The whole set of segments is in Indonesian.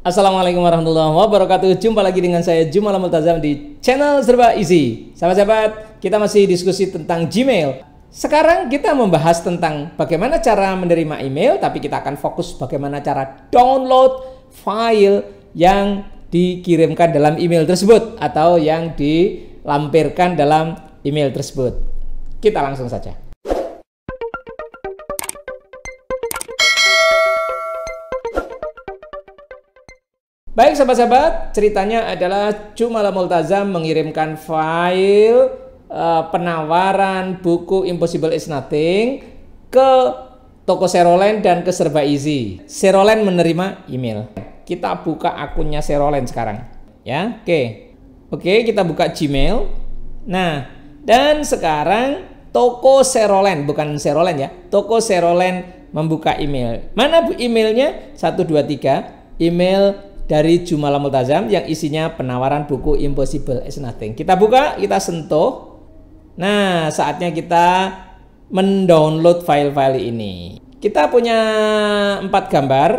Assalamualaikum warahmatullahi wabarakatuh. Jumpa lagi dengan saya Jumal Multazam di channel Serba Easy. Sahabat-sahabat, kita masih diskusi tentang Gmail. Sekarang kita membahas tentang bagaimana cara menerima email, tapi kita akan fokus bagaimana cara download file yang dikirimkan dalam email tersebut atau yang dilampirkan dalam email tersebut. Kita langsung saja. Baik sahabat-sahabat, ceritanya adalah Jumal Multazam mengirimkan file penawaran buku Impossible is Nothing ke toko Serolen dan ke Serba Easy. Serolen menerima email. Kita buka akunnya Serolen sekarang, ya. Oke, kita buka Gmail. Nah, dan sekarang toko Serolen, bukan Serolen ya. Toko Serolen membuka email. Mana emailnya? 1, 2, 3. Email dari Jumal Multazam yang isinya penawaran buku Impossible is Nothing. Kita buka, kita sentuh. Nah, saatnya kita mendownload file-file ini. Kita punya 4 gambar,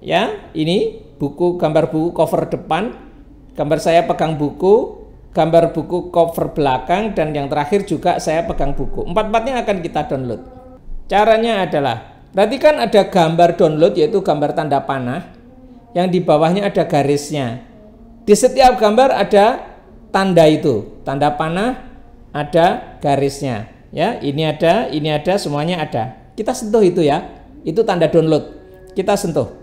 ya. Ini buku, gambar buku cover depan, gambar saya pegang buku, gambar buku cover belakang, dan yang terakhir juga saya pegang buku. 4-4-nya akan kita download. Caranya adalah, perhatikan ada gambar download yaitu gambar tanda panah. Yang di bawahnya ada garisnya. Di setiap gambar ada tanda itu, tanda panah, ada garisnya. Ya, ini ada, semuanya ada. Kita sentuh itu ya, itu tanda download. Kita sentuh.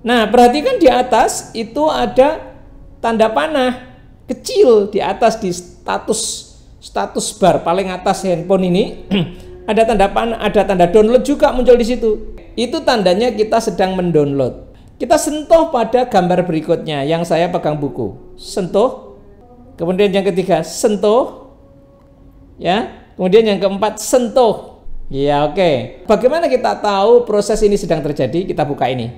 Nah, perhatikan di atas itu ada tanda panah kecil di atas di status bar paling atas handphone ini. Ada tanda panah, ada tanda download juga muncul di situ. Itu tandanya kita sedang mendownload. Kita sentuh pada gambar berikutnya yang saya pegang buku. Sentuh. Kemudian yang ketiga, sentuh. Ya. Kemudian yang keempat, sentuh. Ya, oke. Bagaimana kita tahu proses ini sedang terjadi? Kita buka ini.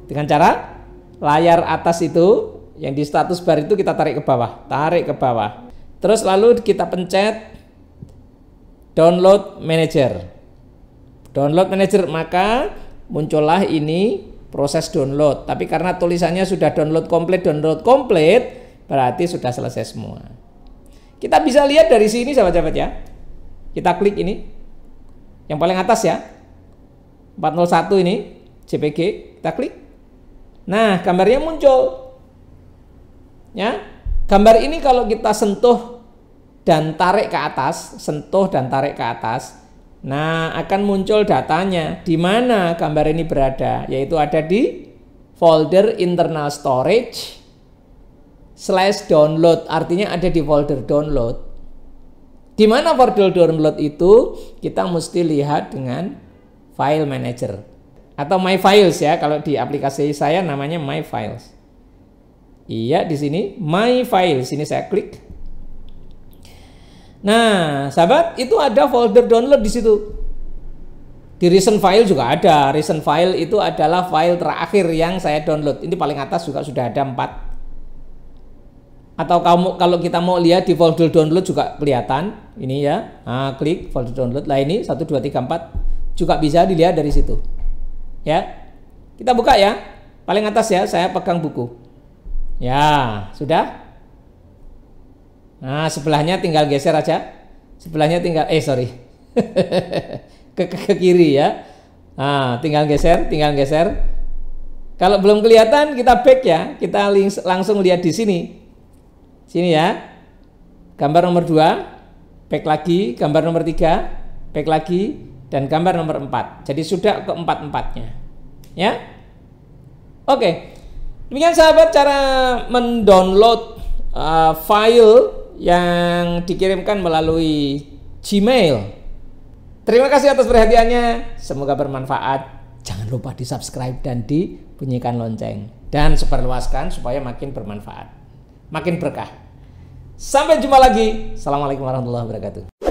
Dengan cara layar atas itu yang di status bar itu kita tarik ke bawah. Tarik ke bawah. Terus lalu kita pencet Download Manager. Download Manager, maka muncullah ini proses download. Tapi karena tulisannya sudah download komplit, berarti sudah selesai semua. Kita bisa lihat dari sini sahabat-sahabat ya. Kita klik ini, yang paling atas ya, 401 ini JPG, kita klik. Nah, gambarnya muncul. Ya, gambar ini kalau kita sentuh dan tarik ke atas, nah, akan muncul datanya di mana gambar ini berada, yaitu ada di folder internal storage /download, artinya ada di folder download. Di mana folder download itu kita mesti lihat dengan file manager atau my files ya, kalau di aplikasi saya namanya my files. Iya, di sini my files, ini saya klik. Nah, sahabat, itu ada folder download di situ. Di recent file juga ada. Recent file itu adalah file terakhir yang saya download. Ini paling atas juga sudah ada 4. Atau kalau kita mau lihat di folder download juga kelihatan. Ini ya. Nah, klik folder download. Lah ini 1, 2, 3, 4 juga bisa dilihat dari situ. Ya. Kita buka ya. Paling atas ya, saya pegang buku. Ya, sudah. Nah, sebelahnya tinggal geser aja. Sebelahnya tinggal ke kiri ya. Nah, tinggal geser. Kalau belum kelihatan kita back ya. Kita langsung lihat di sini. Sini ya. Gambar nomor 2, back lagi, gambar nomor 3, back lagi, dan gambar nomor 4. Jadi sudah ke 4-4-nya. Ya. Oke. Demikian sahabat cara mendownload file yang dikirimkan melalui Gmail. Terima kasih atas perhatiannya. Semoga bermanfaat. Jangan lupa di subscribe dan dibunyikan lonceng. Dan sebarluaskan supaya makin bermanfaat, makin berkah. Sampai jumpa lagi. Assalamualaikum warahmatullahi wabarakatuh.